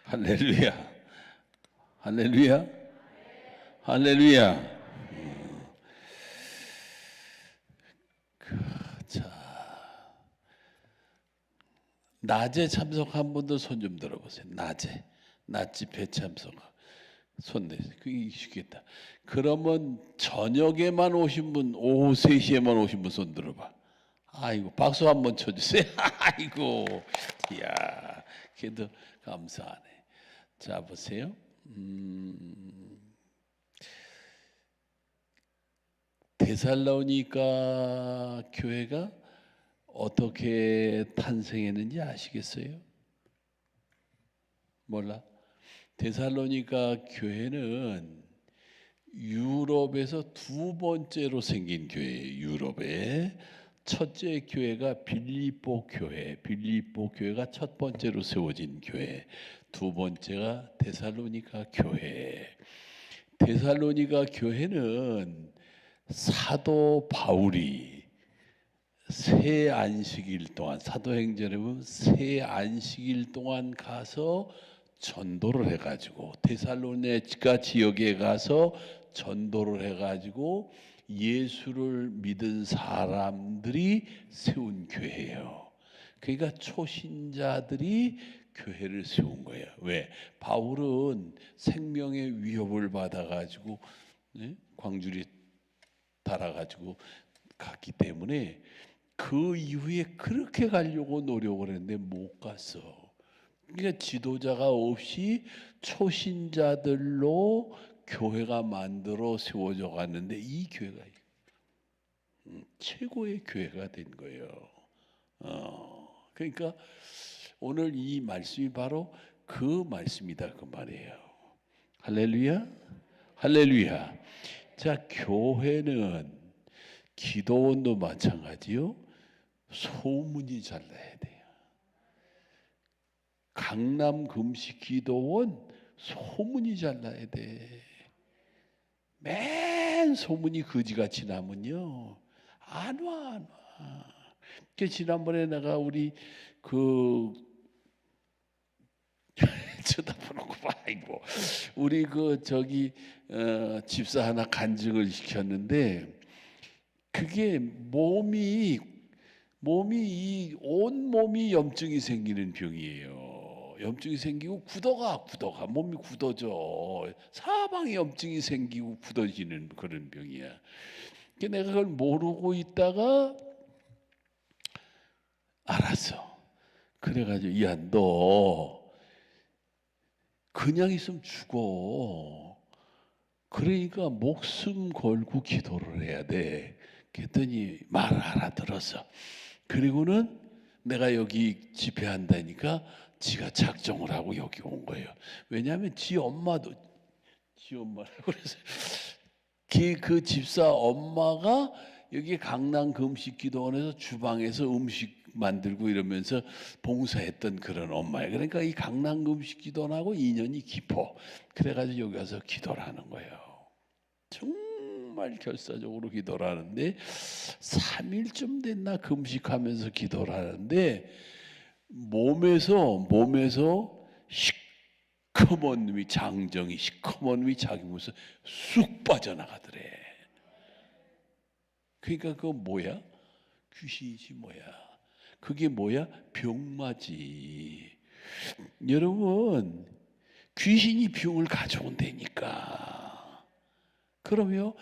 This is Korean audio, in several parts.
할렐루야. 할렐루야. 할렐루야. 자, 낮에 참석한 분들 손 좀 들어보세요. 낮 집회 참석 손 내세요. 그게 쉽겠다. 그러면 저녁에만 오신 분, 오후 3시에만 오신 분 손 들어봐. 아이고, 박수 한번 쳐주세요. 아이고, 이야, 그래도 감사하네. 자, 보세요. 데살로니가 교회가 어떻게 탄생했는지 아시겠어요? 몰라? 데살로니가 교회는 유럽에서 두 번째로 생긴 교회예요. 유럽에 첫째 교회가 빌립보 교회가 첫 번째로 세워진 교회, 두 번째가 데살로니가 교회. 데살로니가 교회는 사도 바울이 새 안식일 동안, 사도행전에 보면 새 안식일 동안 가서 전도를 해가지고 데살로니가 지역에 가서 전도를 해가지고 예수를 믿은 사람들이 세운 교회예요. 그러니까 초신자들이 교회를 세운 거예요. 왜? 바울은 생명의 위협을 받아가지고 광주리 달아가지고 갔기 때문에 그 이후에 그렇게 가려고 노력을 했는데 못 갔어. 그러니까 지도자가 없이 초신자들로 교회가 만들어 세워져 갔는데 이 교회가 최고의 교회가 된 거예요. 그러니까 오늘 이 말씀이 바로 그 말씀이다 그 말이에요. 할렐루야, 할렐루야. 자, 교회는 기도원도 마찬가지요. 소문이 잘 나야 돼요. 강남 금식 기도원 소문이 잘 나야 돼. 맨 소문이 거지같이 나면요 안 와. 그 지난번에 내가 우리 그 쳐다보는 거 봐. 이거 우리 그 저기 집사 하나 간증을 시켰는데 그게 몸이 온 몸이 염증이 생기는 병이에요. 염증이 생기고 굳어가 몸이 굳어져. 사방에 염증이 생기고 굳어지는 그런 병이야. 내가 그걸 모르고 있다가 알았어. 그래가지고 야, 너 그냥 있으면 죽어. 그러니까 목숨 걸고 기도를 해야 돼. 그랬더니 말을 알아들었어. 그리고는 내가 여기 집회한다니까 지가 작정을 하고 여기 온 거예요. 왜냐하면 지 엄마라고 그래서 그 집사 엄마가 여기 강남 금식기도원에서 주방에서 음식 만들고 이러면서 봉사했던 그런 엄마예요. 그러니까 이 강남 금식기도원하고 인연이 깊어. 그래가지고 여기 와서 기도를 하는 거예요. 정말 결사적으로 기도를 하는데 3일쯤 됐나 금식하면서 기도를 하는데 몸에서 시커먼 놈이, 장정이 시커먼 놈이 자기 몸에서 쑥 빠져나가더래. 그러니까 그거 뭐야? 귀신이지 뭐야. 그게 뭐야? 병마지. 여러분, 귀신이 병을 가져온다니까. 그러면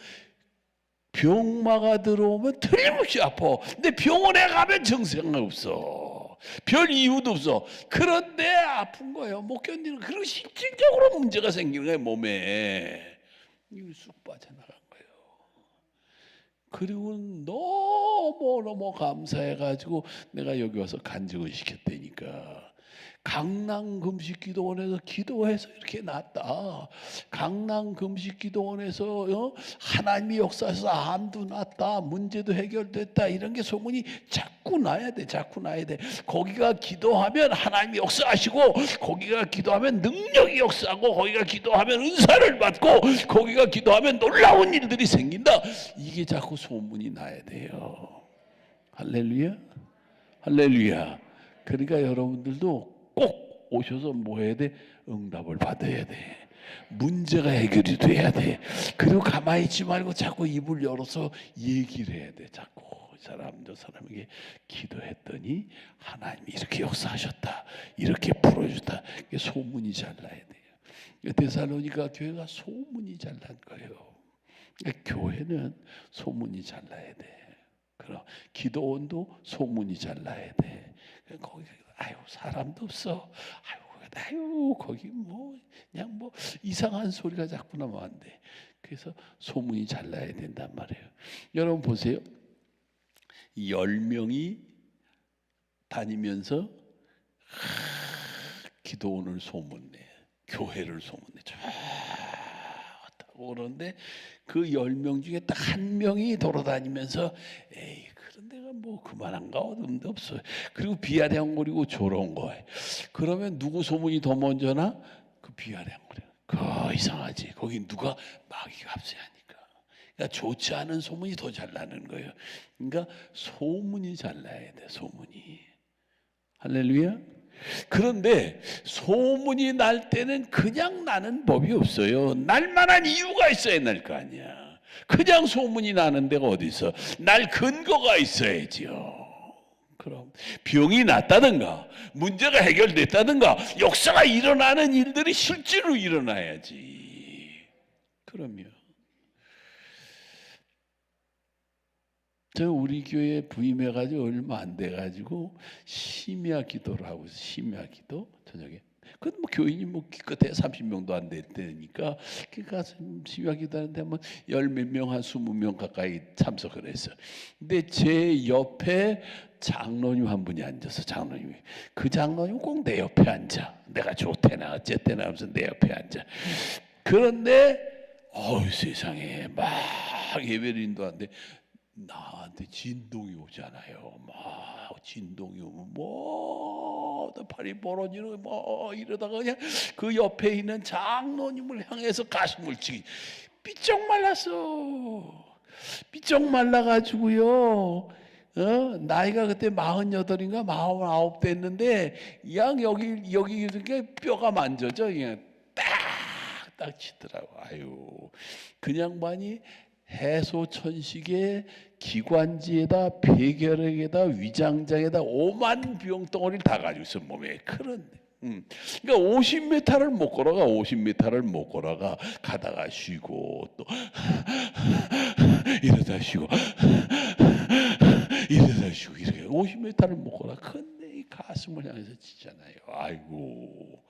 병마가 들어오면 틀림없이 아파. 근데 병원에 가면 정상 없어. 별 이유도 없어. 그런데 아픈 거예요. 못 견디는. 그리고 실질적으로 문제가 생기는 거예요. 몸에. 이거 쑥 빠져나간 거예요. 그리고 너무 감사해가지고 내가 여기 와서 간증을 시켰다니까. 강남 금식기도원에서 기도해서 이렇게 낫다. 강남 금식기도원에서 하나님이 역사해서 암도 낫다, 문제도 해결됐다, 이런 게 소문이 자꾸 나야 돼. 거기가 기도하면 하나님이 역사하시고, 거기가 기도하면 능력이 역사하고, 거기가 기도하면 은사를 받고, 거기가 기도하면 놀라운 일들이 생긴다. 이게 자꾸 소문이 나야 돼요. 할렐루야, 할렐루야. 그러니까 여러분들도 꼭 오셔서 뭐 해야 돼? 응답을 받아야 돼. 문제가 해결이 돼야 돼. 그리고 가만히 있지 말고 자꾸 입을 열어서 얘기를 해야 돼. 자꾸 사람 저 사람에게 기도했더니 하나님이 이렇게 역사하셨다, 이렇게 풀어줬다. 소문이 잘 나야 돼요. 데살로니가 교회가 소문이 잘 난 거예요. 교회는 소문이 잘 나야 돼. 그럼 기도원도 소문이 잘 나야 돼. 거기 아유 사람도 없어. 아유 거기 뭐 그냥 뭐 이상한 소리가 자꾸 나면 안 돼. 그래서 소문이 잘 나야 된단 말이에요. 여러분 보세요. 10명이 다니면서 기도원을 소문내, 교회를 소문내. 좋다고 그러는데 그 10명 중에 딱 한 명이 돌아다니면서 에이 그런 데가 뭐 그만한가 어딘데 없어요. 그리고 비아냥거리고 조롱 거예요. 그러면 누구 소문이 더 먼저 나? 그 비아냥거려. 그 이상하지. 거기 누가 마귀가 압세하니까. 그러니까 좋지 않은 소문이 더 잘 나는 거예요. 그러니까 소문이 잘 나야 돼. 소문이. 할렐루야. 그런데 소문이 날 때는 그냥 나는 법이 없어요. 날 만한 이유가 있어야 날 거 아니야. 그냥 소문이 나는 데가 어디 있어? 날 근거가 있어야지요. 그럼 병이 낫다든가 문제가 해결됐다든가 역사가 일어나는 일들이 실제로 일어나야지. 그럼요. 저 우리 교회 부임해가지고 얼마 안 돼가지고 심야 기도를 하고 있어요. 심야 기도 저녁에. 그 뭐 교인이 뭐 기껏해 30명도 안 될 때니까 가서 심야 기도하는데 뭐 열 몇 명 한 20명 가까이 참석을 했어요. 근데 제 옆에 장로님 한 분이 앉아서 장로님이 그 장로님 꼭 내 옆에 앉아. 내가 좋대나 어쨌대나 하면서 내 옆에 앉아. 그런데 세상에 막 예배를 인도하는데 나한테 진동이 오잖아요. 막 진동이 오면 뭐 팔이 벌어지는 뭐 이러다가 그냥 그 옆에 있는 장로님을 향해서 가슴을 치기 삐쩍 말랐어. 삐쩍 말라가지고요. 나이가 그때 48인가 49 됐는데 양 여기 이렇게 뼈가 만져져 그냥 딱 치더라고. 아유 그 양반이 해소천식에 기관지에다 폐결핵에다 위장장에다 오만 병덩어리를 다 가지고 있어 몸에. 그런데 그러니까 50m를 못 걸어가. 50m를 못 걸어가. 가다가 쉬고 또 이러다 쉬고 이러다 쉬고 이렇게 50m를 못 걸어. 근데 이 가슴을 향해서 치잖아요. 아이고.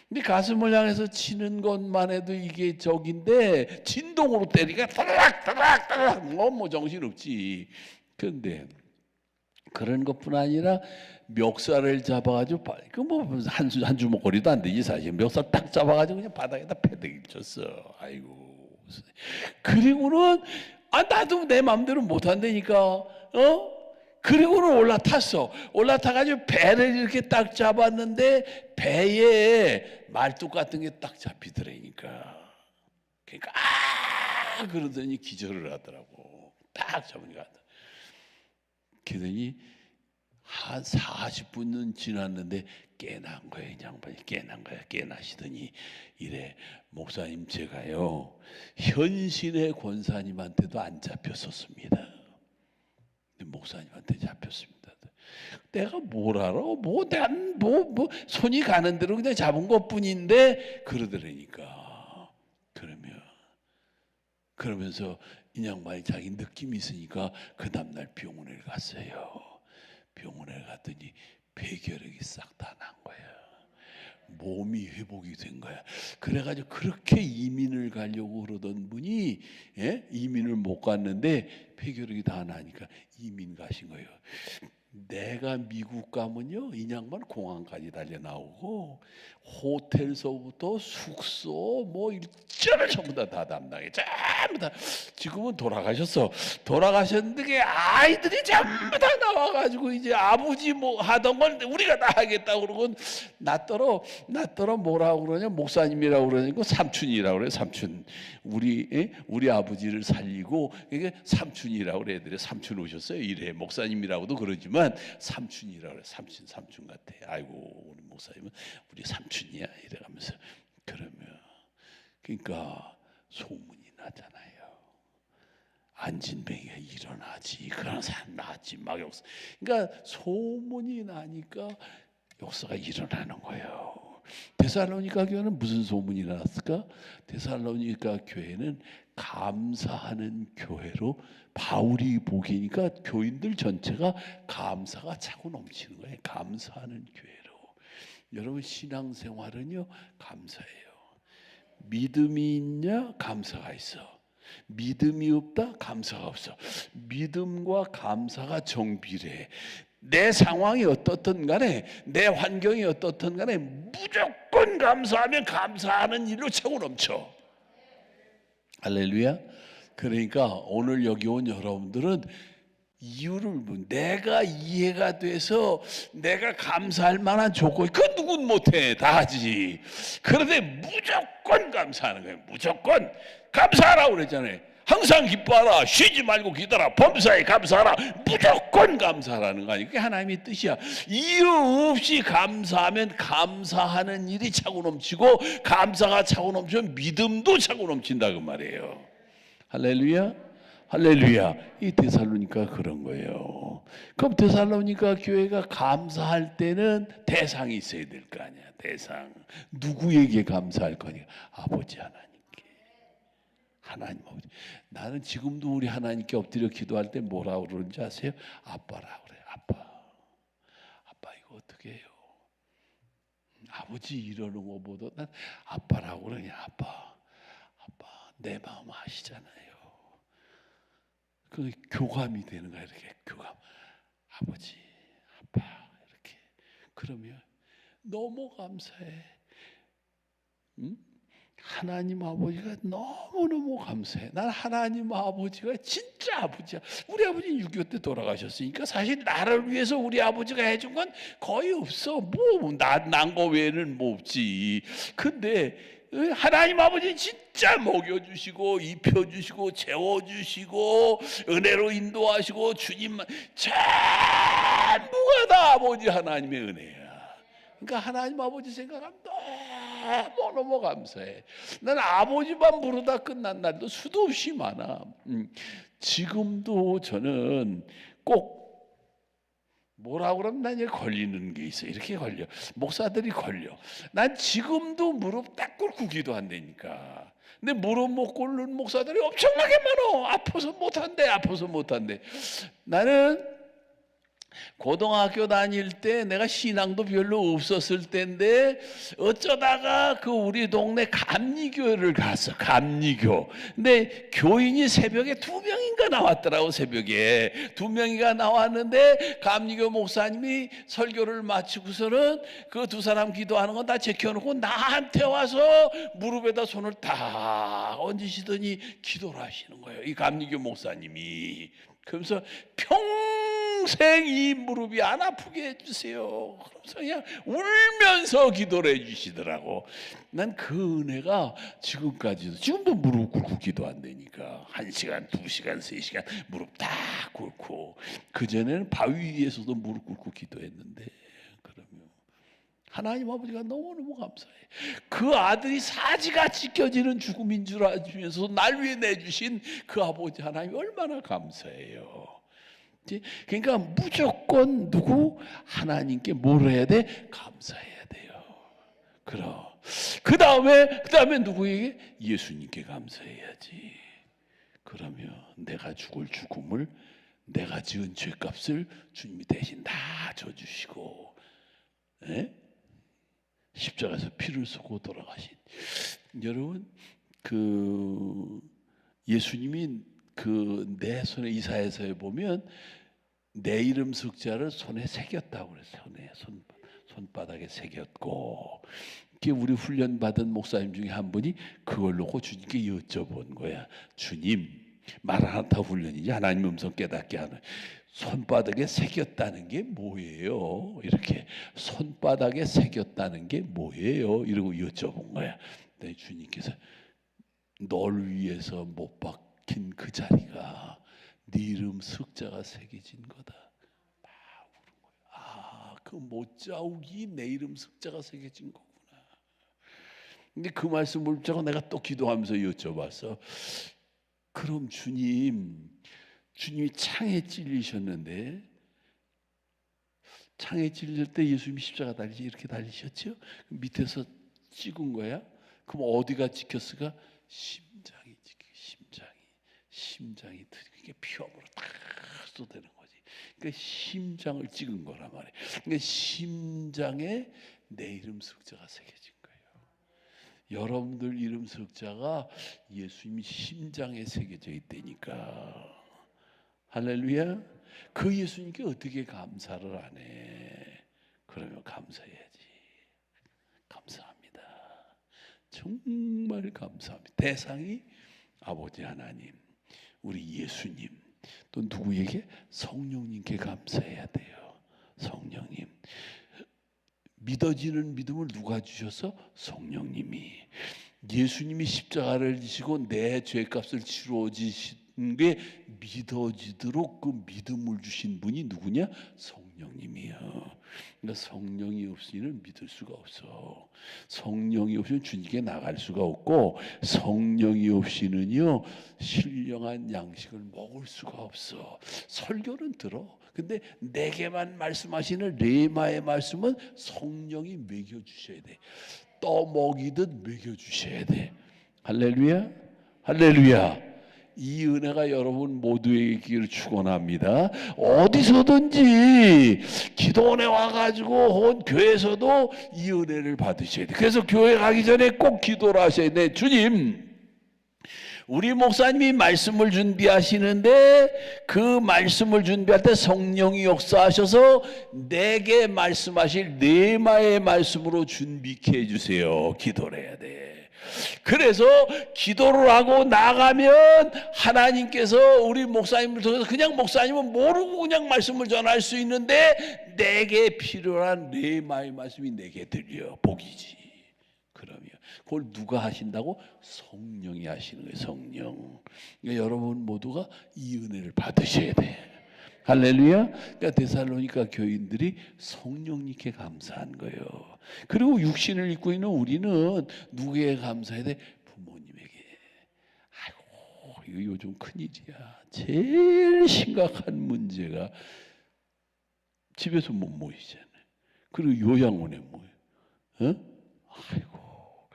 근데 가슴을 향해서 치는 것만 해도 이게 적인데 진동으로 때리니까 따락 뭐 정신없지. 그런데 그런 것뿐 아니라 멱살을 잡아가지고 그 뭐 한 주먹거리도 안 되지 사실. 멱살 딱 잡아가지고 그냥 바닥에다 패대기를 쳤어. 아이고. 그리고는 나도 내 마음대로 못한다니까. 그리고는 올라탔어. 올라타가지고 배를 이렇게 딱 잡았는데 배에 말뚝 같은 게 딱 잡히더라니까. 그러니까 그러더니 기절을 하더라고. 딱 잡으니까. 그러더니 한 40분은 지났는데 깨난 거예요. 이 양반이 깨난 거야. 깨나시더니 이래 목사님 제가요 현신의 권사님한테도 안 잡혔었습니다. 목사님한테 잡혔습니다. 내가 뭘 알아? 뭐 손이 가는 대로 그냥 잡은 것뿐인데 그러더라니까. 그러면서 이 양반이 자기 느낌이 있으니까 그 다음날 병원에 갔어요. 병원에 갔더니 폐결핵이 싹 다 난 거예요. 몸이 회복이 된 거야. 그래가지고 그렇게 이민을 가려고 그러던 분이 이민을 못 갔는데 폐결핵이 다 나니까 이민 가신 거예요. 내가 미국 가면요 이 양반 공항까지 달려 나오고 호텔서부터 숙소 뭐 일자를 전부 다 담당해. 전부 다 지금은 돌아가셨는데 그 아이들이 전부 다 나와가지고 이제 아버지 뭐 하던 걸 우리가 다 하겠다고 그러고 나더러 뭐라고 그러냐 목사님이라고 그러니까 삼촌이라고 그래. 삼촌 우리 아버지를 살리고 이게 삼촌이라고 그래. 애들이 삼촌 오셨어요 이래. 목사님이라고도 그러지만 그러면 삼촌이라고 그래. 삼촌 같아. 아이고 우리 목사님은 우리 삼촌이야 이래가면서 그러면 그러니까 소문이 나잖아요. 안진뱅이가 일어나지 그런 사람 나지 막 역사. 그러니까 소문이 나니까 역사가 일어나는 거예요. 데살로니가 교회는 무슨 소문이 났을까? 데살로니가 교회는 감사하는 교회로 바울이 보기니까 교인들 전체가 감사가 차고 넘치는 거예요. 감사하는 교회로. 여러분 신앙생활은요 감사해요. 믿음이 있냐 감사가 있어. 믿음이 없다 감사가 없어. 믿음과 감사가 정비례해. 내 상황이 어떻든 간에 내 환경이 어떻든 간에 무조건 감사하면 감사하는 일로 차고 넘쳐. 할렐루야. 그러니까 오늘 여기 온 여러분들은 이유를 내가 이해가 돼서 내가 감사할 만한 조건이 그 누군 못해 다 하지. 그런데 무조건 감사하는 거예요. 무조건 감사하라고 그랬잖아요. 항상 기뻐하라. 쉬지 말고 기도하라. 범사에 감사하라. 무조건 감사하라는 거 아니에요. 그게 하나님의 뜻이야. 이유 없이 감사하면 감사하는 일이 차고 넘치고 감사가 차고 넘치면 믿음도 차고 넘친다 그 말이에요. 할렐루야. 할렐루야. 이 데살로니가 그런 거예요. 그럼 데살로니가 교회가 감사할 때는 대상이 있어야 될 거 아니야. 대상. 누구에게 감사할 거냐? 아버지 하나님께. 하나님 아버지. 나는 지금도 우리 하나님께 엎드려 기도할 때 뭐라고 그러는지 아세요? 아빠라고 그래요. 아빠 이거 어떻게 해요? 아버지 이러는 것보다 난 아빠라고 그러냐. 아빠 내 마음 아시잖아요. 그 교감이 되는 거야. 이렇게 교감. 아버지 아빠 이렇게. 그러면 너무 감사해. 응? 하나님 아버지가 너무너무 감사해. 난 하나님 아버지가 진짜 아버지야. 우리 아버지는 6.25 때 돌아가셨으니까 사실 나를 위해서 우리 아버지가 해준 건 거의 없어. 난 거 외에는 뭐 없지. 근데 하나님 아버지 진짜 먹여주시고 입혀주시고 재워주시고 은혜로 인도하시고 주님만 전부가 다 아버지 하나님의 은혜야. 그러니까 하나님 아버지 생각하면 너무너무 감사해. 난 아버지만 부르다 끝난 날도 수도 없이 많아. 지금도 저는 꼭 뭐라고 그러면 난 이제 걸리는 게 있어. 이렇게 걸려. 목사들이 걸려. 난 지금도 무릎 딱 꿇고 기도한다니까. 근데 무릎 못 꿇는 목사들이 엄청나게 많아. 아파서 못한대. 나는 고등학교 다닐 때 내가 신앙도 별로 없었을 때인데 어쩌다가 그 우리 동네 감리교회를 갔어. 감리교. 근데 교인이 새벽에 2명인가 나왔더라고. 새벽에 2명이가 나왔는데 감리교 목사님이 설교를 마치고서는 그 2사람 기도하는 건 다 제껴놓고 나한테 와서 무릎에다 손을 딱 얹으시더니 기도를 하시는 거예요. 이 감리교 목사님이. 그러면서 평생 이 무릎이 안 아프게 해주세요. 그러면서 그냥 울면서 기도를 해주시더라고. 난 그 은혜가 지금도 무릎 꿇고 기도한다니까. 1시간, 2시간, 3시간 무릎 딱 꿇고. 그전에는 바위 위에서도 무릎 꿇고 기도했는데 그러면 하나님 아버지가 너무너무 감사해. 그 아들이 사지가 찢겨지는 죽음인 줄 알면서 날 위해 내주신 그 아버지 하나님이 얼마나 감사해요. 그러니까 무조건 누구? 하나님께 뭘 해야 돼? 감사해야 돼요. 그 다음에 누구에게? 예수님께 감사해야지. 그러면 내가 죽을 죽음을, 내가 지은 죄값을 주님이 대신 다 져주시고, 에? 십자가에서 피를 쏟고 돌아가신. 여러분, 그 예수님이 그 내 손에 이사야서에 보면 내 이름 석자를 손에 새겼다고 그랬어요. 손바닥에 새겼고. 그게 우리 훈련 받은 목사님 중에 한 분이 그걸 놓고 주님께 여쭤본 거야. 주님, 마라나타 훈련이지 하나님 음성 깨닫게 하는. 손바닥에 새겼다는 게 뭐예요? 이렇게 손바닥에 새겼다는 게 뭐예요? 이러고 여쭤본 거야. 근데 주님께서 널 위해서 못 박힌 그 자리가 네 이름 석자가 새겨진 거다. 그 못자욱이 내 이름 석자가 새겨진 거구나. 근데 그 말씀을 붙잡고 내가 또 기도하면서 여쭤봤어. 그럼 주님이 창에 찔리셨는데, 창에 찔릴 때 예수님이 십자가 달리시 이렇게 달리셨죠? 밑에서 찍은 거야? 그럼 어디가 찍혔을까? 심장이 찍혀. 심장이 이게 피함으로 다 쏟아내는 거지. 그러니까 심장을 찍은 거란 말이에요. 그러니까 심장에 내 이름 석자가 새겨진 거예요. 여러분들 이름 석자가 예수님이 심장에 새겨져 있다니까. 할렐루야. 그 예수님께 어떻게 감사를 안 해? 그러면 감사해야지. 감사합니다. 정말 감사합니다. 대상이 아버지 하나님, 우리 예수님, 또 누구에게? 성령님께 감사해야 돼요. 성령님. 믿어지는 믿음을 누가 주셔서? 성령님이. 예수님이 십자가를 지시고 내 죄값을 치러 지신 게 믿어지도록 그 믿음을 주신 분이 누구냐? 성령님이요. 그러니까 성령이 없이는 믿을 수가 없어. 성령이 없이는 주님께 나갈 수가 없고, 성령이 없이는요 신령한 양식을 먹을 수가 없어. 설교는 들어. 근데 내게만 말씀하시는 레마의 말씀은 성령이 먹여주셔야 돼. 떠먹이듯 먹여주셔야 돼. 할렐루야. 할렐루야. 이 은혜가 여러분 모두에게 있기를 축원합니다. 어디서든지 기도원에 와가지고 혹은 교회에서도 이 은혜를 받으셔야 돼. 그래서 교회 가기 전에 꼭 기도를 하셔야 돼. 주님, 우리 목사님이 말씀을 준비하시는데 그 말씀을 준비할 때 성령이 역사하셔서 내게 말씀하실 레마의 말씀으로 준비케 해주세요. 기도를 해야 돼. 그래서 기도를 하고 나가면 하나님께서 우리 목사님을 통해서 그냥 목사님은 모르고 그냥 말씀을 전할 수 있는데 내게 필요한 레마의 말씀이 내게 들려. 복이지. 그러면 그걸 누가 하신다고? 성령이 하시는 거예요. 성령. 그러니까 여러분 모두가 이 은혜를 받으셔야 돼. 할렐루야. 그러니까 데살로니가 교인들이 성령님께 감사한 거예요. 그리고 육신을 입고 있는 우리는 누구에게 감사해야 돼? 부모님에게. 아이고, 이거 요즘 큰일이야. 제일 심각한 문제가 집에서 못 모이잖아요. 그리고 요양원에 모여. 아이고,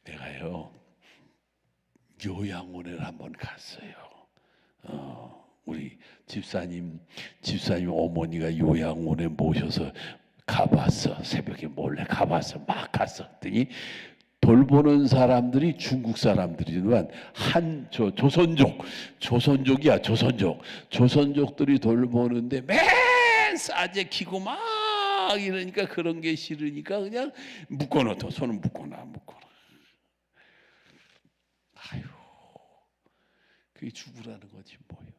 내가요 요양원에 한번 갔어요. 우리 집사님 어머니가 요양원에 모셔서 가봤어. 새벽에 몰래 가봤어. 막 갔었더니 돌보는 사람들이 중국 사람들이지만 조선족이야. 조선족들이 돌보는데 맨 싸제 키고 막 이러니까 그런 게 싫으니까 그냥 묶어놓고 손을 묶어놔. 아유, 그게 죽으라는 거지 뭐요.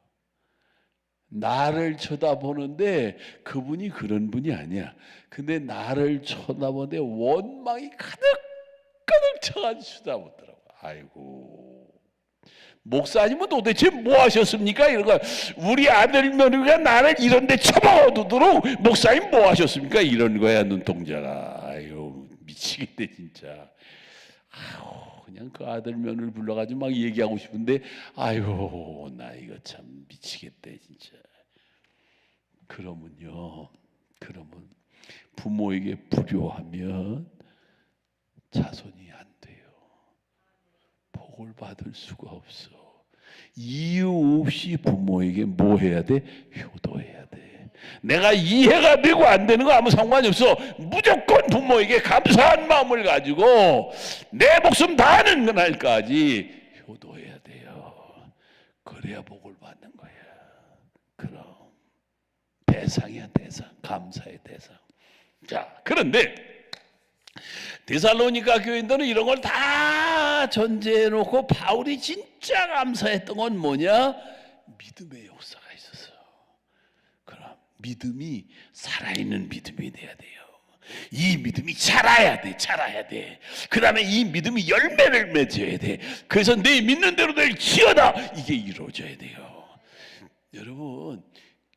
나를 쳐다보는데 그분이 그런 분이 아니야. 근데 나를 쳐다보는데 원망이 가득 차가지고 쳐다보더라고. 아이고, 목사님은 도대체 뭐 하셨습니까? 이런 거. 우리 아들 며느리가 나를 이런 데 쳐박아두도록 목사님 뭐 하셨습니까? 이런 거야, 눈동자가. 아유, 미치겠네 진짜. 아유, 그냥 그 아들 며느리 불러가지고 막 얘기하고 싶은데 아유, 나 이거 참 미치겠대 진짜. 그러면 부모에게 불효하면 자손이 안 돼요. 복을 받을 수가 없어. 이유 없이 부모에게 뭐 해야 돼? 효도해야 돼. 내가 이해가 되고 안 되는 거 아무 상관이 없어. 무조건 부모에게 감사한 마음을 가지고 내 목숨 다하는 그날까지 효도해야 돼요. 그래야 복을 받는 거야. 그럼 대상이야, 대상. 감사의 대상. 자, 그런데 데살로니가 교인들은 이런 걸 다 전제해 놓고 바울이 진짜 감사했던 건 뭐냐? 믿음의 역사가 있었어. 그럼 믿음이 살아있는 믿음이 돼야 돼요. 이 믿음이 자라야 돼. 그 다음에 이 믿음이 열매를 맺어야 돼. 그래서 내 믿는 대로 될 지어다. 이게 이루어져야 돼요. 여러분,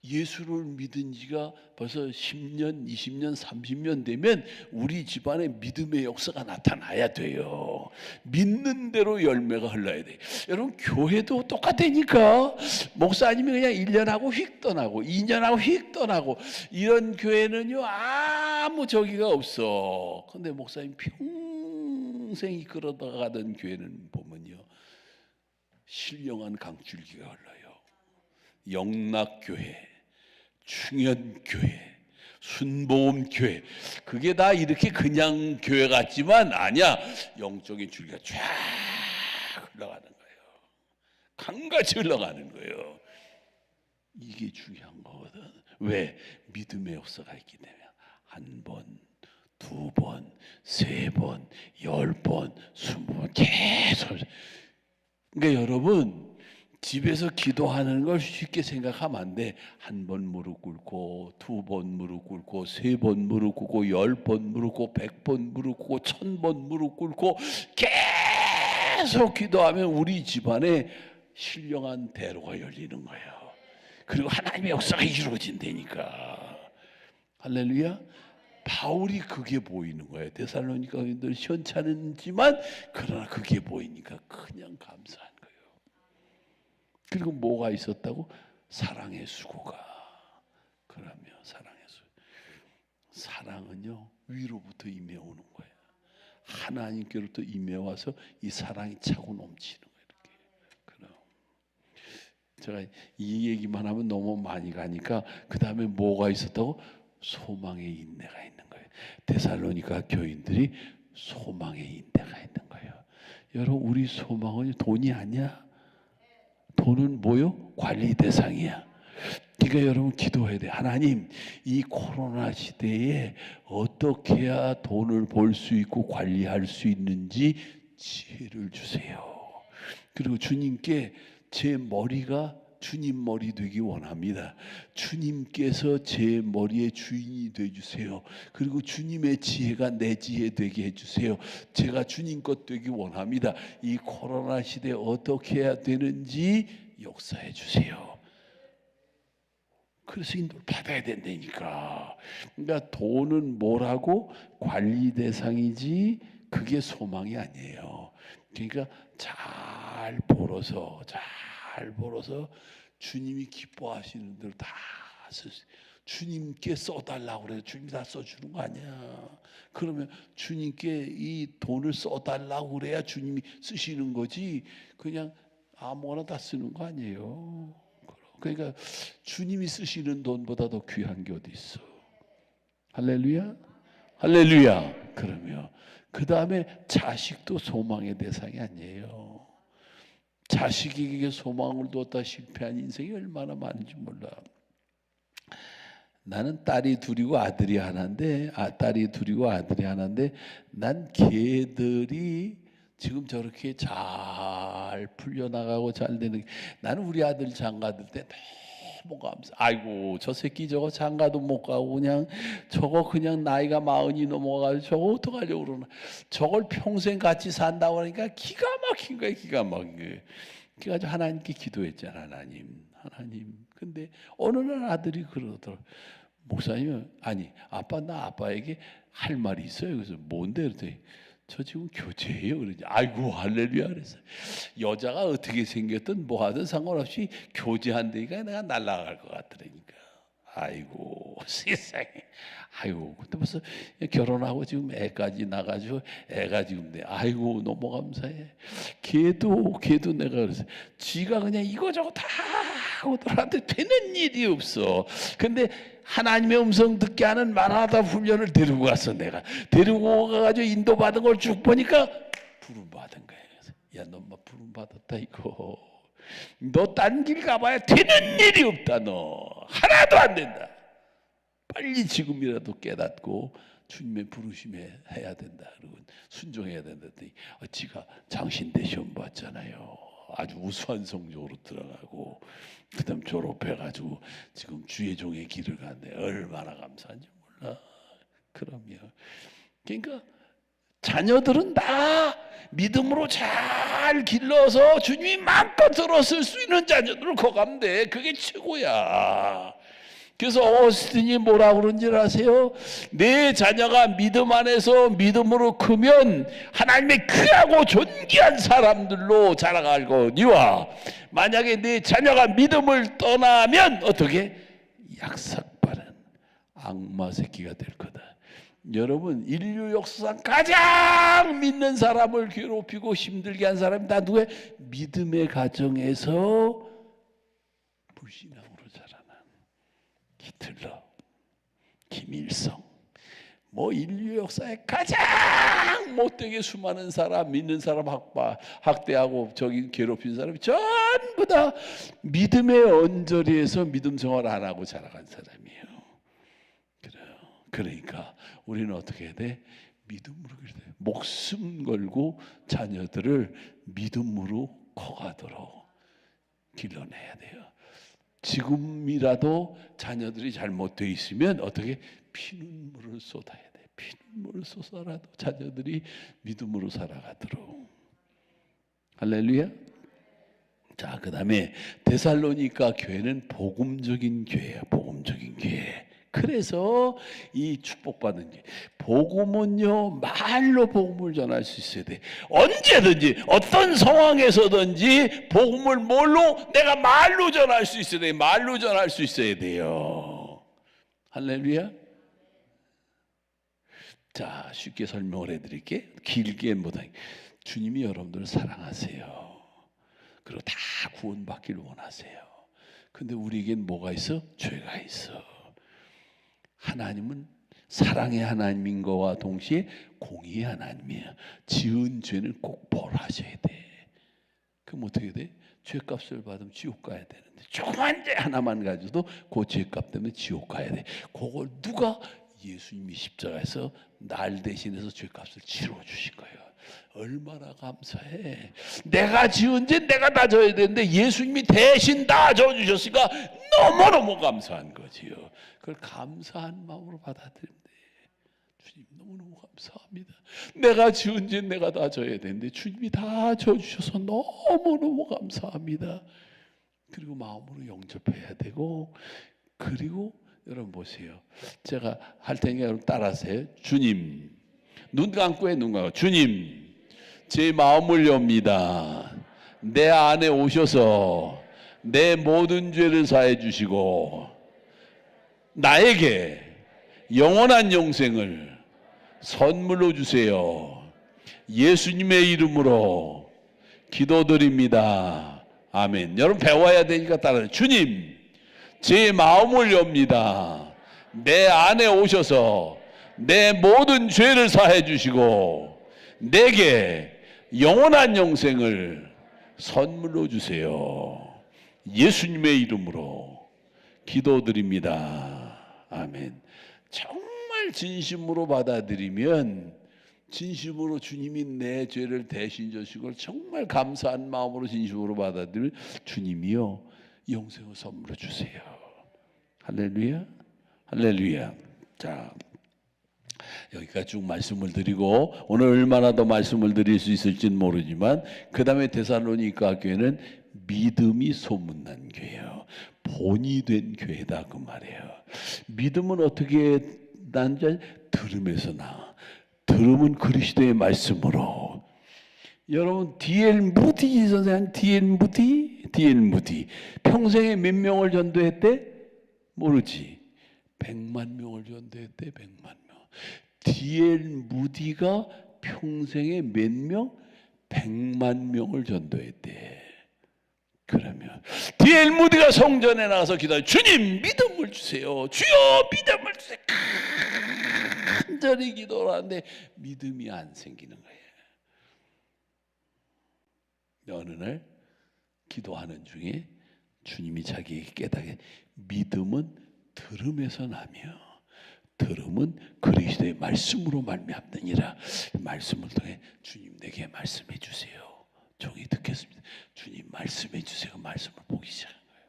예수를 믿은 지가 벌써 10년, 20년, 30년 되면 우리 집안에 믿음의 역사가 나타나야 돼요. 믿는 대로 열매가 흘러야 돼요. 여러분, 교회도 똑같다니까. 목사님이 그냥 1년 하고 휙 떠나고 2년 하고 휙 떠나고 이런 교회는요 아무 저기가 없어. 근데 목사님 평생 이끌어다 가던 교회는 보면요 신령한 강줄기가 흘러요. 영락교회, 충현교회, 순복음교회, 그게 다 이렇게 그냥 교회 같지만 아니야. 영적인 줄기가 쫙 흘러가는 거예요. 강같이 흘러가는 거예요. 이게 중요한 거거든. 왜? 믿음의 역사가 있기 때문에. 한 번, 두 번, 세 번, 10번, 20번 계속. 그러니까 여러분, 집에서 기도하는 걸 쉽게 생각하면 안 돼. 한 번 무릎 꿇고, 두 번 무릎 꿇고, 세 번 무릎 꿇고, 10번 무릎 꿇고, 100번 무릎 꿇고, 1000번 무릎 꿇고 계속 기도하면 우리 집안에 신령한 대로가 열리는 거예요. 그리고 하나님의 역사가 이루어진다니까. 할렐루야. 바울이 그게 보이는 거예요. 데살로니가인들 시원찮지만 그러나 그게 보이니까 그냥 감사한 거예요. 그리고 뭐가 있었다고? 사랑의 수고가. 그러면 사랑의 수고. 사랑은요 위로부터 임해오는 거예요. 하나님께로부터 임해와서 이 사랑이 차고 넘치는 거예요. 이렇게. 그럼 제가 이 얘기만 하면 너무 많이 가니까 그 다음에 뭐가 있었다고? 소망의 인내가 있는 거예요. 데살로니가 교인들이 소망의 인내가 있는 거예요. 여러분, 우리 소망은 돈이 아니야. 돈은 뭐요? 관리 대상이야. 그러니까 여러분 기도해야 돼. 하나님, 이 코로나 시대에 어떻게 해야 돈을 벌 수 있고 관리할 수 있는지 지혜를 주세요. 그리고 주님께 제 머리가 주님 머리 되기 원합니다. 주님께서 제 머리의 주인이 되어주세요. 그리고 주님의 지혜가 내 지혜 되게 해주세요. 제가 주님 것 되기 원합니다. 이 코로나 시대에 어떻게 해야 되는지 역사해 주세요. 그래서 인도를 받아야 된다니까. 그러니까 돈은 뭐라고? 관리 대상이지 그게 소망이 아니에요. 그러니까 잘 벌어서 주님이 기뻐하시는 대로 다 주님께 써달라고 그래요. 주님이 다 써주는 거 아니야. 그러면 주님께 이 돈을 써달라고 그래야 주님이 쓰시는 거지 그냥 아무거나 다 쓰는 거 아니에요. 그러니까 주님이 쓰시는 돈보다 더 귀한 게 어디 있어. 할렐루야. 할렐루야. 그러면 그 다음에 자식도 소망의 대상이 아니에요. 자식에게 소망을 뒀다 실패한 인생이 얼마나 많은지 몰라. 나는 딸이 둘이고 아들이 하나인데 난 걔들이 지금 저렇게 잘 풀려나가고 잘 되는. 나는 우리 아들 장가들 때 너무 감사. 아이고 저 새끼 저거 장가도 못 가고 그냥 저거 그냥 나이가 40이 넘어가지고 저거 어떡하려고 그러나. 저걸 평생 같이 산다고 하니까 기가 막힌 거야. 기가 막힌 거예요. 그래가지고 하나님께 기도했잖아. 하나님. 근데 어느 날 아들이 그러더라고. 목사님, 아니 아빠 나 아빠에게 할 말이 있어요. 그래서 뭔데? 그랬더니 저 지금 교제해요. 그러지. 아이고 할렐루야. 그래서 여자가 어떻게 생겼든 뭐 하든 상관없이 교제한다니까 내가 날아갈 것 같더라니까. 아이고 세상에. 아이고 근데 벌써 결혼하고 지금 애까지 나가지고 애가 지금 돼. 아이고 너무 감사해. 걔도 내가 그래서 지가 그냥 이거저거 다 하고 들한테 되는 일이 없어. 근데 하나님의 음성 듣게 하는 마라나다 훈련을 데리고 갔어. 내가 데리고 가가지고 인도받은 걸 쭉 보니까 부름 받은 거야. 그래서 야 너 뭐 부름 받았다 이거. 너 딴 길 가봐야 되는 일이 없다. 너 하나도 안 된다. 빨리 지금이라도 깨닫고 주님의 부르심에 해야 된다. 그리고 순종해야 된다. 지가 장신대 시험 봤잖아요. 아주 우수한 성적으로 들어가고 그다음 졸업해가지고 지금 주의 종의 길을 가는데 얼마나 감사한지 몰라. 그럼요. 그러니까 자녀들은 다 믿음으로 잘 길러서 주님이 마음껏 들었을 수 있는 자녀들을 거가면 돼. 그게 최고야. 그래서 오스틴이 뭐라고 그런지 아세요? 내 자녀가 믿음 안에서 믿음으로 크면 하나님의 귀하고 존귀한 사람들로 자라갈거니와 만약에 내 자녀가 믿음을 떠나면 어떻게? 약삭빠른 악마 새끼가 될 거다. 여러분, 인류 역사상 가장 믿는 사람을 괴롭히고 힘들게 한 사람이 다 누구예요? 믿음의 가정에서 불신앙으로 자라난 히틀러, 김일성, 뭐 인류 역사에 가장 못되게 수많은 사람, 믿는 사람 학대하고 저기 괴롭힌 사람이 전부 다 믿음의 언저리에서 믿음 생활 안 하고 자라간 사람이에요. 그래요. 그러니까 우리는 어떻게 해야 돼? 믿음으로 목숨 걸고 자녀들을 믿음으로 커가도록 길러내야 돼요. 지금이라도 자녀들이 잘못되어 있으면 어떻게? 피눈물을 쏟아야 돼. 피눈물을 쏟아라도 자녀들이 믿음으로 살아가도록. 할렐루야. 자, 그 다음에 데살로니가 교회는 복음적인 교회야. 복음적인 교회. 그래서 이 축복받은 게 복음은요, 말로 복음을 전할 수 있어야 돼. 언제든지 어떤 상황에서든지 복음을 뭘로? 내가 말로 전할 수 있어야 돼. 말로 전할 수 있어야 돼요. 할렐루야. 자, 쉽게 설명을 해드릴게. 길게 못하게. 주님이 여러분들을 사랑하세요. 그리고 다 구원받기를 원하세요. 근데 우리에겐 뭐가 있어? 죄가 있어. 하나님은 사랑의 하나님인 것과 동시에 공의의 하나님이에요. 지은 죄는 꼭 벌하셔야 돼. 그럼 어떻게 돼? 죄값을 받으면 지옥 가야 되는데 조그만 죄 하나만 가져도 그 죄값 때문에 지옥 가야 돼. 그걸 누가? 예수님이 십자가에서 날 대신해서 죄값을 치러주신 거예요. 얼마나 감사해. 내가 지은 죄 내가 다 져야 되는데 예수님이 대신 다 져주셨으니까 너무너무 감사한 거지요. 그걸 감사한 마음으로 받아들이면 돼. 주님 너무너무 감사합니다. 내가 지은 죄 내가 다 져야 되는데 주님이 다 져주셔서 너무너무 감사합니다. 그리고 마음으로 영접해야 되고, 그리고 여러분 보세요. 제가 할 테니까 여러분 따라하세요. 주님, 눈 감고 해. 눈 감고. 주님, 제 마음을 엽니다. 내 안에 오셔서 내 모든 죄를 사해 주시고 나에게 영원한 영생을 선물로 주세요. 예수님의 이름으로 기도드립니다. 아멘. 여러분 배워야 되니까 따라해요. 주님, 제 마음을 엽니다. 내 안에 오셔서 내 모든 죄를 사해 주시고 내게 영원한 영생을 선물로 주세요. 예수님의 이름으로 기도드립니다. 아멘. 정말 진심으로 받아들이면, 진심으로 주님이 내 죄를 대신 져주시고 정말 감사한 마음으로 진심으로 받아들이면 주님이요 영생을 선물로 주세요. 할렐루야. 할렐루야. 자, 여기까지 쭉 말씀을 드리고 오늘 얼마나 더 말씀을 드릴 수 있을지는 모르지만 그 다음에 데살로니가 교회는 믿음이 소문난 교회예요. 본이 된 교회다 그 말이에요. 믿음은 어떻게 난지? 들음에서 나. 들음은 그리스도의 말씀으로. 여러분 D.L. 무디 선생, D.L. 무디 평생에 몇 명을 전도했대? 모르지. 100만 명을 전도했대. 100만 명. D.L. 무디가 평생에 몇 명? 100만 명을 전도했대. 그러면 D.L. 무디가 성전에 나가서 기도해. 주님 믿음을 주세요. 주여 믿음을 주세요. 간절히 기도를 하는데 믿음이 안 생기는 거예요. 어느 날 기도하는 중에 주님이 자기에게 깨닫게, 믿음은 들음에서 나며 들음은 그리스도의 말씀으로 말미암느니라. 말씀을 통해 주님 내게 말씀해 주세요. 종이 듣겠습니다. 주님 말씀해 주세요. 말씀을 보기 시작한 거예요.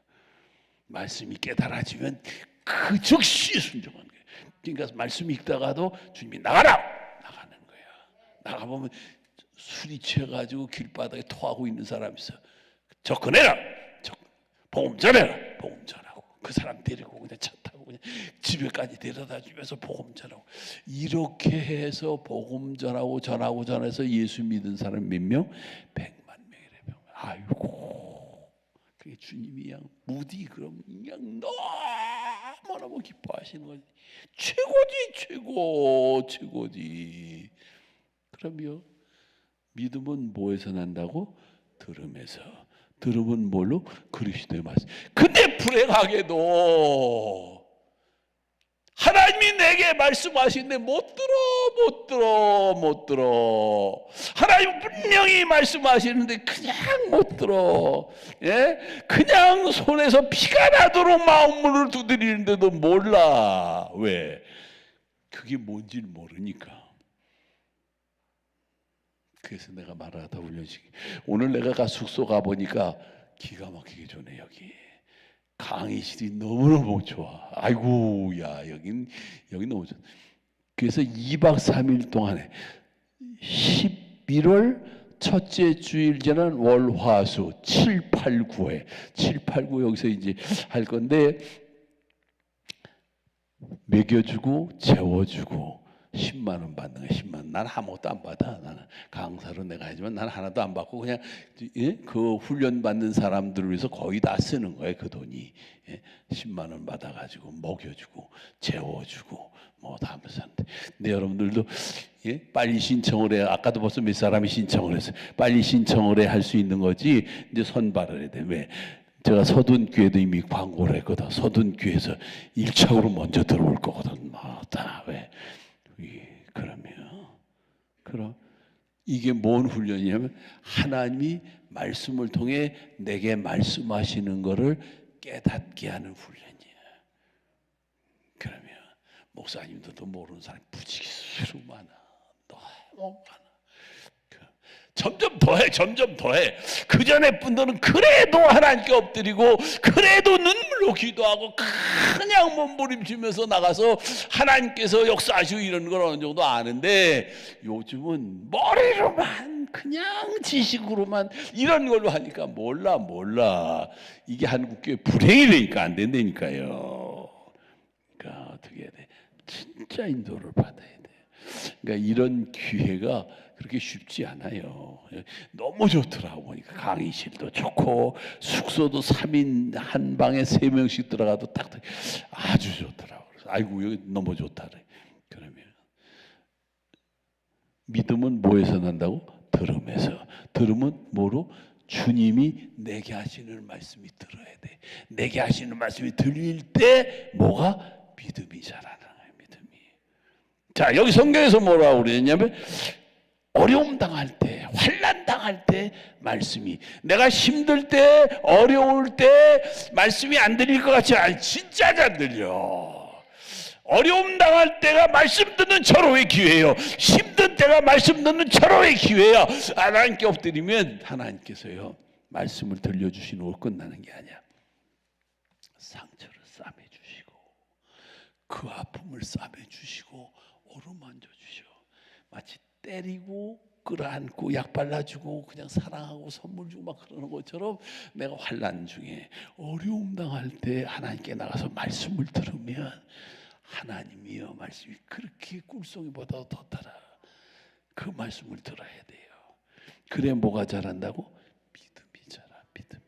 말씀이 깨달아지면 그 즉시 순종하는 거예요. 그러니까 말씀 읽다가도 주님이 나가라! 나가는 거예요. 나가보면 술이 취해가지고 길바닥에 토하고 있는 사람이 있어. 접근해라! 복음 전해라! 복음 전하고 그 사람 데리고 그냥 차 타고 그냥 집에까지 데려다 주면서 복음 전하고 이렇게 해서 복음 전해서 예수 믿은 사람 몇 명? 100만 명이래요. 아이고, 그게 주님이 그냥 무디 그럼 그냥 너무너무 기뻐하시는 거지. 최고지, 최고지. 그럼요. 믿음은 뭐에서 난다고? 들음에서. 들음은 뭘로? 그리스도의 말씀. 근데 불행하게도 하나님이 내게 말씀하시는데 못 들어. 하나님 분명히 말씀하시는데 그냥 못 들어. 예? 그냥 손에서 피가 나도록 마음문을 두드리는데도 몰라. 왜? 그게 뭔지 모르니까. 그래서 내가 말하다 훈련시키. 오늘 내가 숙소 가보니까 기가 막히게 좋네. 여기 강의실이 너무너무 좋아. 아이고, 야, 여기 너무 좋아. 그래서 2박 3일 동안에 11월 첫째 주일제는 월, 화, 수 7, 8, 9회 7, 8, 9 여기서 이제 할 건데 먹여주고 재워주고 10만 원 받는 거야. 10만 원. 난 아무것도 안 받아. 나는 강사로 내가 하지만 난 하나도 안 받고 그냥 그 훈련 받는 사람들을 위해서 거의 다 쓰는 거예요. 그 돈이. 10만 원 받아가지고 먹여주고 재워주고 뭐 다 하면서 하는데. 근데 여러분들도 빨리 신청을 해. 아까도 벌써 몇 사람이 신청을 했어요. 빨리 신청을 해 할 수 있는 거지. 이제 선발을 해야 돼. 왜? 제가 서둔교회도 이미 광고를 했거든. 서둔교회에서 1차로 먼저 들어올 거거든. 다 왜? 그럼 이게 뭔 훈련이냐면 하나님이 말씀을 통해 내게 말씀하시는 것을 깨닫게 하는 훈련이야. 그러면 목사님들도 모르는 사람이 부지기수로 많아. 너무 많아. 점점 더해. 그 전에 분들은 그래도 하나님께 엎드리고 그래도 눈물로 기도하고 그냥 몸부림치면서 나가서 하나님께서 역사하시고 이런 걸 어느 정도 아는데 요즘은 머리로만 그냥 지식으로만 이런 걸로 하니까 몰라. 이게 한국교회 불행이 되니까 안 된다니까요. 그러니까 어떻게 해야 돼? 진짜 인도를 받아야 돼. 그러니까 이런 기회가 그렇게 쉽지 않아요. 너무 좋더라고 보니까 강의실도 좋고 숙소도 3인 한 방에 3명씩 들어가도 딱 아주 좋더라고. 아이고 여기 너무 좋다. 그러면 믿음은 뭐에서 난다고? 들음에서. 들음은 뭐로? 주님이 내게 하시는 말씀이 들어야 돼. 내게 하시는 말씀이 들릴 때 뭐가? 믿음이 자라는 거예요. 믿음이. 자, 여기 성경에서 뭐라고 그랬냐면 어려움 당할 때, 환난 당할 때 말씀이, 내가 힘들 때, 어려울 때 말씀이 안 들릴 것 같지 않아요. 진짜 잘 들려. 어려움 당할 때가 말씀 듣는 절호의 기회예요. 힘든 때가 말씀 듣는 절호의 기회야. 하나님께 엎드리면 하나님께서요 말씀을 들려주시는 거 끝나는 게 아니야. 상처를 싸매주시고 그 아픔을 싸매주시고 어루만져 주셔. 마치 때리고 끌어안고 약 발라주고 그냥 사랑하고 선물 주고 막 그러는 것처럼 내가 환난 중에 어려움 당할 때 하나님께 나가서 말씀을 들으면 하나님이여 말씀이 그렇게 꿀송이보다 더 달아. 그 말씀을 들어야 돼요. 그래 뭐가 자란다고? 믿음이 자라. 믿음이.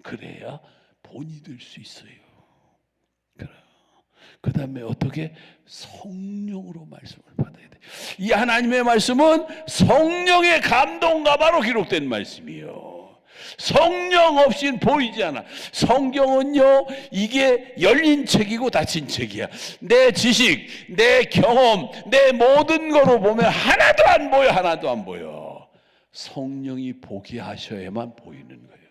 그래야 본이 될 수 있어요. 그 다음에 어떻게? 성령으로 말씀을 받아야 돼. 이 하나님의 말씀은 성령의 감동가마로 기록된 말씀이에요. 성령 없이는 보이지 않아. 성경은요 이게 열린 책이고 닫힌 책이야. 내 지식, 내 경험, 내 모든 거로 보면 하나도 안 보여. 성령이 보게 하셔야만 보이는 거예요.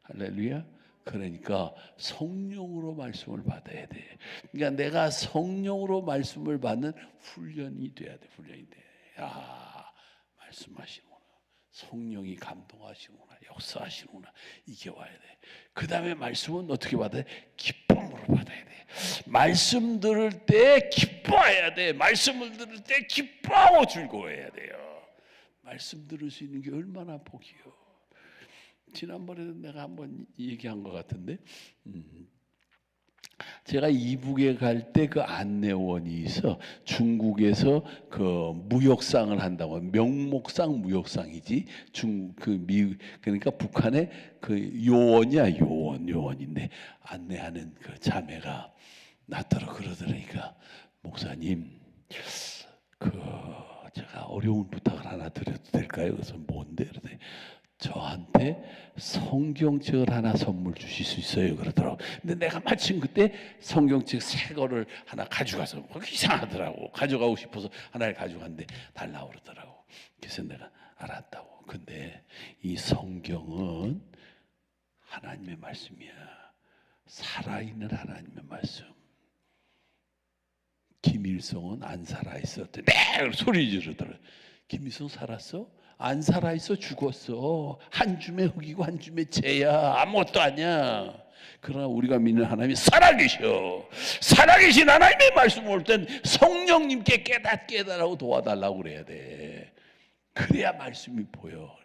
할렐루야. 그러니까 성령으로 말씀을 받아야 돼. 그러니까 내가 성령으로 말씀을 받는 훈련이 돼야 돼. 훈련이 돼. 야, 말씀하시는구나. 성령이 감동하시는구나. 역사하시는구나. 이게 와야 돼. 그 다음에 말씀은 어떻게 받아야 돼? 기쁨으로 받아야 돼. 말씀 들을 때 기뻐해야 돼. 말씀을 들을 때 기뻐하고 즐거워해야 돼요. 말씀 들을 수 있는 게 얼마나 복이요. 지난번에도 내가 한번 얘기한 것 같은데 제가 이북에 갈 때 그 안내원이 있어. 중국에서 그 무역상을 한다고. 명목상 무역상이지. 그러니까 북한의 그 요원이야. 요원인데 안내하는 그 자매가 나더러 그러더라니까, 목사님, 그 제가 어려운 부탁을 하나 드려도 될까요? 그래서 뭔데? 그러더니 저한테 성경책을 하나 선물 주실 수 있어요? 그러더라고. 근데 내가 마침 그때 성경책 새 거를 하나 가져가서, 이상하더라고. 가져가고 싶어서 하나를 가져갔는데 달라고 그러더라고. 그래서 내가 알았다고. 근데 이 성경은 하나님의 말씀이야. 살아있는 하나님의 말씀. 김일성은 안 살아있었대. 네! 소리 지르더라. 김일성 살았어? 안 살아있어. 죽었어. 한 줌의 흙이고 한 줌의 재야. 아무것도 아니야. 그러나 우리가 믿는 하나님이 살아계셔. 살아계신 하나님의 말씀 올 땐 성령님께 깨달라고 도와달라고 그래야 돼. 그래야 말씀이 보여.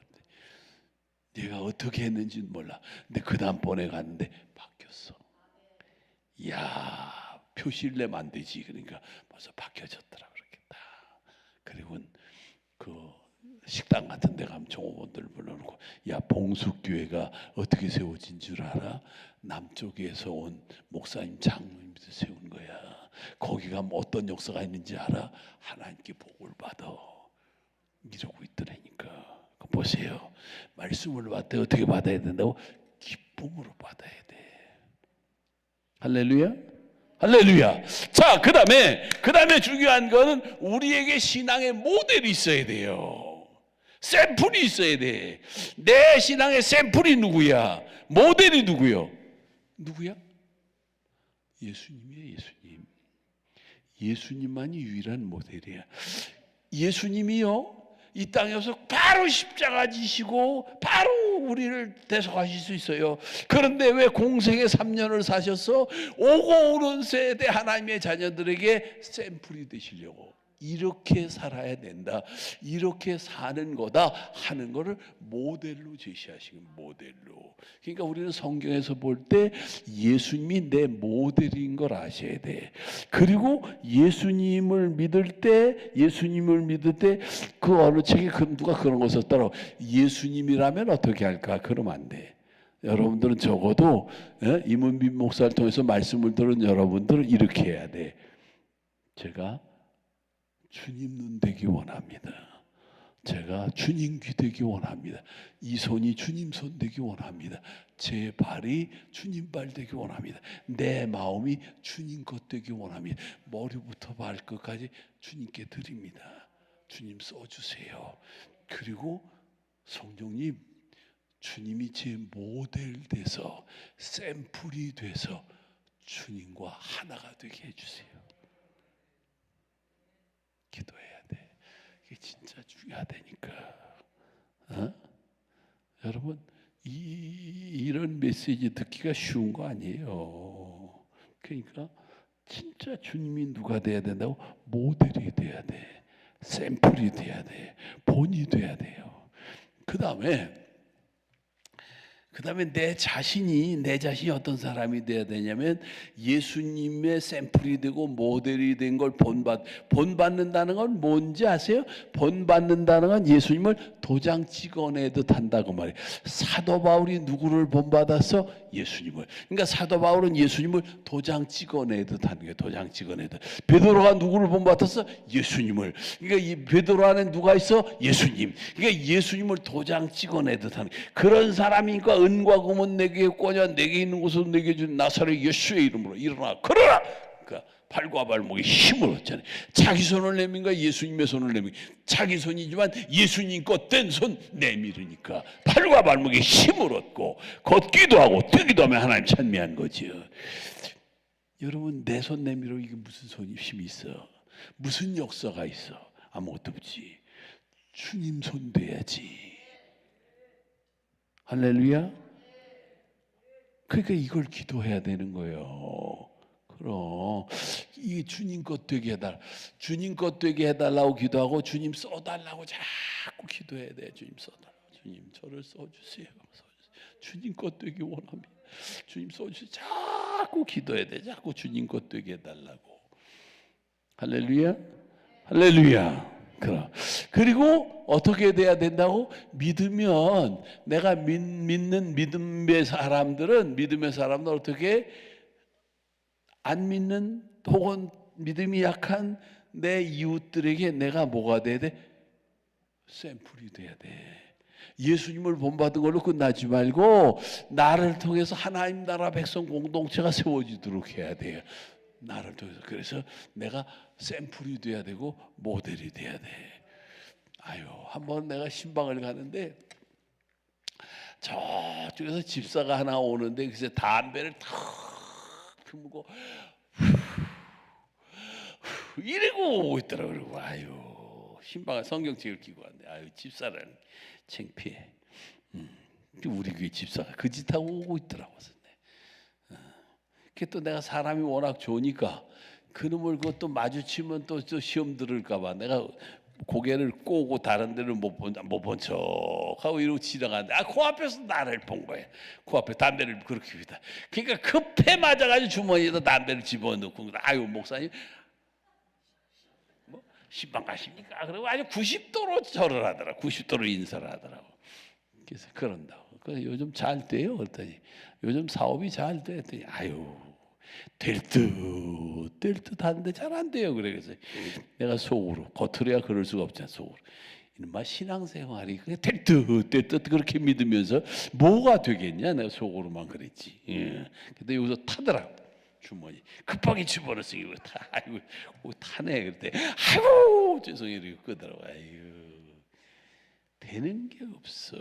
내가 어떻게 했는지는 몰라. 근데 그 다음번에 갔는데 바뀌었어. 이야, 표시를 내면 안 되지. 그러니까 벌써 바뀌어졌더라. 그렇겠다. 그리고 그 식당 같은 데 가면 종업원들 불러놓고, 야, 봉숙교회가 어떻게 세워진 줄 알아? 남쪽에서 온 목사님, 장로님들 세운 거야. 거기 가면 어떤 역사가 있는지 알아? 하나님께 복을 받아. 이러고 있더라니까. 보세요. 말씀을 받되 어떻게 받아야 된다고? 기쁨으로 받아야 돼. 할렐루야. 할렐루야. 자, 그 다음에 중요한 거는 우리에게 신앙의 모델이 있어야 돼요. 샘플이 있어야 돼. 내 신앙의 샘플이 누구야? 모델이 누구요? 누구야? 예수님이에요. 예수님. 예수님만이 유일한 모델이야. 예수님이요, 이 땅에서 바로 십자가 지시고 바로 우리를 대속하실 수 있어요. 그런데 왜 공생의 3년을 사셔서 오고 오는 세대 하나님의 자녀들에게 샘플이 되시려고 이렇게 살아야 된다, 이렇게 사는 거다 하는 거를 모델로 제시하시는, 모델로. 그러니까 우리는 성경에서 볼 때 예수님이 내 모델인 걸 아셔야 돼. 그리고 예수님을 믿을 때 그 어느 책에 누가 그런 거 썼더라고. 예수님이라면 어떻게 할까? 그러면 안 돼. 여러분들은 적어도 임은빈 목사를 통해서 말씀을 들은 여러분들은 이렇게 해야 돼. 제가 주님 눈 되기 원합니다. 제가 주님 귀 되기 원합니다. 이 손이 주님 손 되기 원합니다. 제 발이 주님 발 되기 원합니다. 내 마음이 주님 것 되기 원합니다. 머리부터 발끝까지 주님께 드립니다. 주님 써주세요. 그리고 성령님, 주님이 제 모델 돼서 샘플이 돼서 주님과 하나가 되게 해주세요. 기도해야 돼. 이게 진짜 중요하다니까. 여러분, 이런 메시지 듣기가 쉬운 거 아니에요. 그러니까 진짜 주님이 누가 돼야 된다고? 모델이 돼야 돼. 샘플이 돼야 돼. 본이 돼야 돼요. 그 다음에 내 자신이 어떤 사람이 돼야 되냐면 예수님의 샘플이 되고 모델이 된 걸 본받는다는 건 뭔지 아세요? 본받는다는 건 예수님을 도장 찍어내듯 한다고 말이에요. 사도 바울이 누구를 본받았어? 예수님을. 그러니까 사도 바울은 예수님을 도장 찍어내듯 하는 거예요. 도장 찍어내듯. 베드로가 누구를 본받았어? 예수님을. 그러니까 이 베드로 안에 누가 있어? 예수님. 그러니까 예수님을 도장 찍어내듯 하는 거예요. 그런 사람이니까 은과 금은 내게 있고냐, 내게 있는 곳은 내게 준 나사렛 예수의 이름으로 일어나 걸어라. 그러니까 발과 발목에 힘을 얻잖아요. 자기 손을 내민가 예수님의 손을 내민가, 자기 손이지만 예수님 것 된 손 내밀으니까 발과 발목에 힘을 얻고 걷기도 하고 뛰기도 하면 하나님 찬미한 거지요. 여러분, 내 손 내밀어 이게 무슨 손이 힘이 있어? 무슨 역사가 있어? 아무것도 없지. 주님 손 돼야지. 할렐루야. 그러니까 이걸 기도해야 되는 거예요. 그럼 이 주님 것 되게 해달라, 주님 것 되게 해달라고 기도하고 주님 써달라고 자꾸 기도해야 돼. 주님 써달라고, 주님 저를 써주세요. 주님 것 되기 원합니다. 주님 써주세요. 자꾸 기도해야 돼. 자꾸 주님 것 되게 해달라고. 할렐루야. 할렐루야. 그리고 어떻게 돼야 된다고? 믿으면 내가 믿는 믿음의 사람들은 어떻게 안 믿는 혹은 믿음이 약한 내 이웃들에게 내가 뭐가 돼야 돼? 샘플이 돼야 돼. 예수님을 본받은 걸로 끝나지 말고 나를 통해서 하나님 나라 백성 공동체가 세워지도록 해야 돼요. 나를 통해서. 그래서 내가 샘플이 돼야 되고 모델이 돼야 돼. 한번 내가 신방을 가는데 저쪽에서 집사가 하나 오는데 글쎄 담배를 탁 피우고 이러고 오고 있더라고요. 신방에 성경책을 끼고 왔네. 집사라는 창피해. 우리 교회 집사가 그 짓 하고 오고 있더라고. 또 내가 사람이 워낙 좋으니까 그놈을 그것도 마주치면 또 시험 들을까봐 내가 고개를 꼬고 다른 데를 못 본 척하고 이러고 지나가는데 그 앞에서 나를 본 거야. 그 앞에 담배를 그렇게 피우다. 그러니까 급해 맞아가지고 주머니에다 담배를 집어넣고 목사님 신방 가십니까? 그리고 아주 90도로 절을 하더라. 90도로 인사를 하더라고. 그래서 그런다고. 그래서 요즘 잘 돼요. 그랬더니 요즘 사업이 잘 돼. 했더니 될 듯 하는데 잘 안 돼요. 그래서 내가 속으로, 겉으로야 그럴 수가 없잖아. 속으로 이놈아 신앙생활이 될 듯 그렇게 믿으면서 뭐가 되겠냐. 내가 속으로만 그랬지. 근데 여기서 타더라고. 주머니 급하게 집어넣으니 타네. 그때 죄송해요. 이렇게 끄더라고. 되는 게 없어.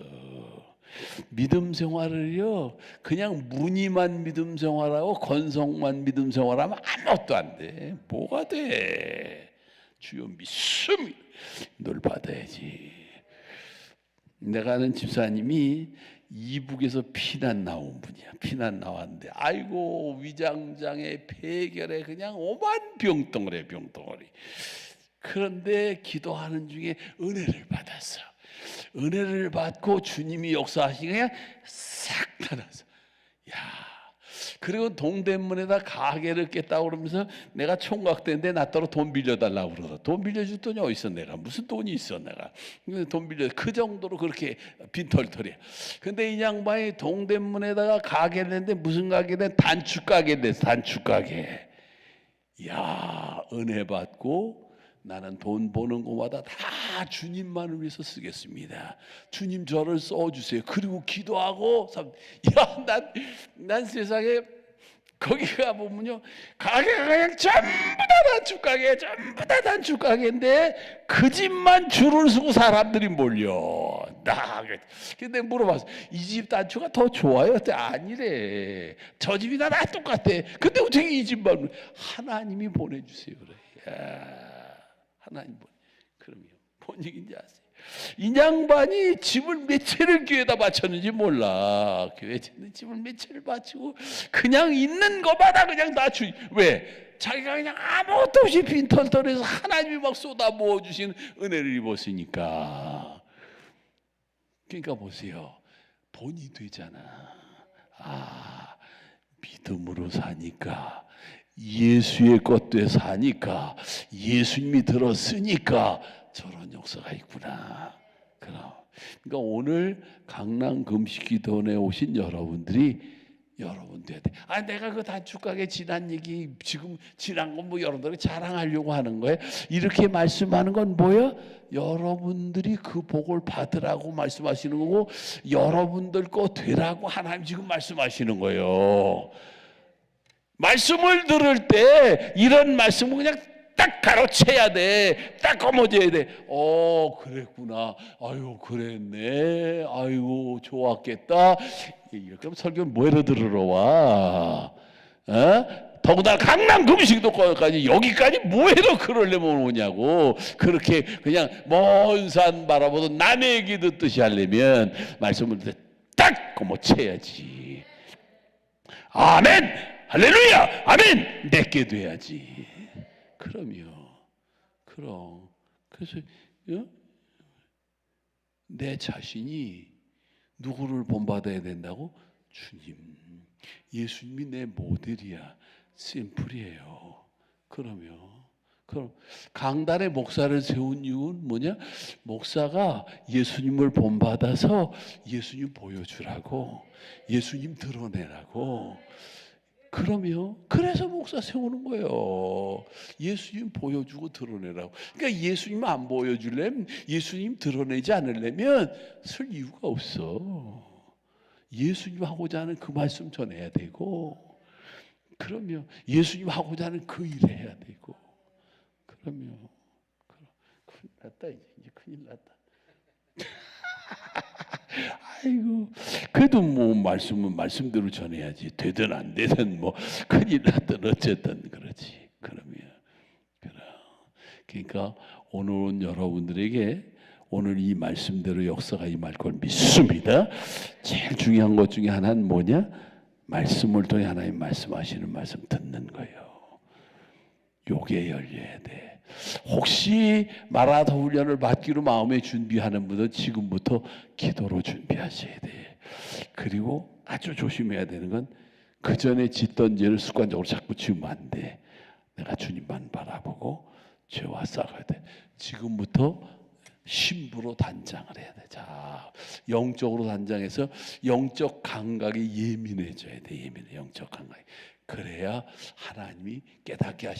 믿음 생활을요 그냥 무늬만 믿음 생활하고 건성만 믿음 생활하면 아무것도 안 돼. 뭐가 돼? 주여 믿음 널 받아야지. 내가 아는 집사님이 이북에서 피난 나온 분이야. 피난 나왔는데 위장장애 폐결에 그냥 오만 병덩어리. 그런데 기도하는 중에 은혜를 받았어. 은혜를 받고 주님이 역사하시니 그냥 싹 나타났어. 그리고 동대문에다 가게를 깼다고 그러면서 내가 총각대인데 나 따로 돈 빌려달라고 그러서 돈 빌려줄 돈이 어딨어. 내가 무슨 돈이 있어. 내가 돈 빌려 그 정도로 그렇게 빈털털이야. 근데 이 양반이 동대문에다가 가게를 했는데 무슨 가게는 단축가게 됐어. 단축가게. 은혜 받고 나는 돈 버는 것마다 다 주님만을 위해서 쓰겠습니다. 주님 저를 써주세요. 그리고 기도하고 난 세상에 거기 가보면요 가게가 그냥 전부 다 단축가게인데 그 집만 줄을 서고 사람들이 몰려. 근데 물어봤어. 이 집 단추가 더 좋아요? 아니래. 저 집이나 다 똑같대. 근데 어떻게 이 집만 하나님이 보내주세요. 그래. 하나님 그러면 뭔 얘기인지 아세요? 이 양반이 집을 몇 채를 교회에다 바쳤는지 몰라. 교회에 집을 몇 채를 바치고 그냥 있는 것마다 그냥 다 왜? 자기가 그냥 아무것도 없이 빈털털해서 하나님이 막 쏟아 부어주신 은혜를 입었으니까. 그러니까 보세요. 본이 되잖아. 믿음으로 사니까 예수의 것도 사니까 예수님이 들었으니까 저런 역사가 있구나. 그러니까 오늘 강남 금식기도원에 오신 여러분들이 돼야 돼. 내가 그 단축가게 지난 얘기 지금 지난 건 여러분들이 자랑하려고 하는 거예요. 이렇게 말씀하는 건 뭐야? 여러분들이 그 복을 받으라고 말씀하시는 거고 여러분들 거 되라고 하나님 지금 말씀하시는 거예요. 말씀을 들을 때 이런 말씀은 그냥 딱 가로채야 돼. 딱 거머쥐어야 돼. 그랬구나. 그랬네. 좋았겠다. 이렇게 하면 설교는 뭐로 들으러 와? 더구나 강남 금식도까지 여기까지 뭐해도 그러려면 오냐고. 그렇게 그냥 먼 산 바라보던 남의 얘기 듣듯이 하려면 말씀을 딱 거머채야지. 아멘. 할렐루야! 아멘! 내게 돼야지. 그럼. 그래서 내 자신이 누구를 본받아야 된다고? 주님. 예수님이 내 모델이야. 샘플이에요. 그럼 강단에 목사를 세운 이유는 뭐냐? 목사가 예수님을 본받아서 예수님 보여주라고, 예수님 드러내라고. 그래서 목사 세우는 거예요. 예수님 보여주고 드러내라고. 그러니까 예수님 안 보여주려면, 예수님 드러내지 않으려면 쓸 이유가 없어. 예수님 하고자 하는 그 말씀 전해야 되고, 예수님 하고자 하는 그 일을 해야 되고. 큰일 났다. 이제 큰일 났다. 아이고, 그래도 뭐 말씀은 말씀대로 전해야지. 되든 안 되든 뭐 큰일 났든 어쨌든 그렇지. 그러니까 오늘은 여러분들에게 오늘 이 말씀대로 역사가 임할 걸 믿습니다. 제일 중요한 것 중에 하나는 뭐냐? 말씀을 통해 하나님 말씀하시는 말씀 듣는 거예요. 요게 열려야 돼. 혹시 마라톤 훈련을 받기로 마음에 준비하는 분은 지금부터 기도로 준비하셔야 돼. 그리고 아주 조심해야 되는 건 그 전에 짓던 죄를 습관적으로 자꾸 지으면 안 돼. 내가 주님만 바라보고 죄와 싸워야 돼. 지금부터 신부로 단장을 해야 돼. 자, 영적으로 단장해서 영적 감각이 예민해져야 돼. 영적 감각이. 그래야 하나님이 깨닫게 하시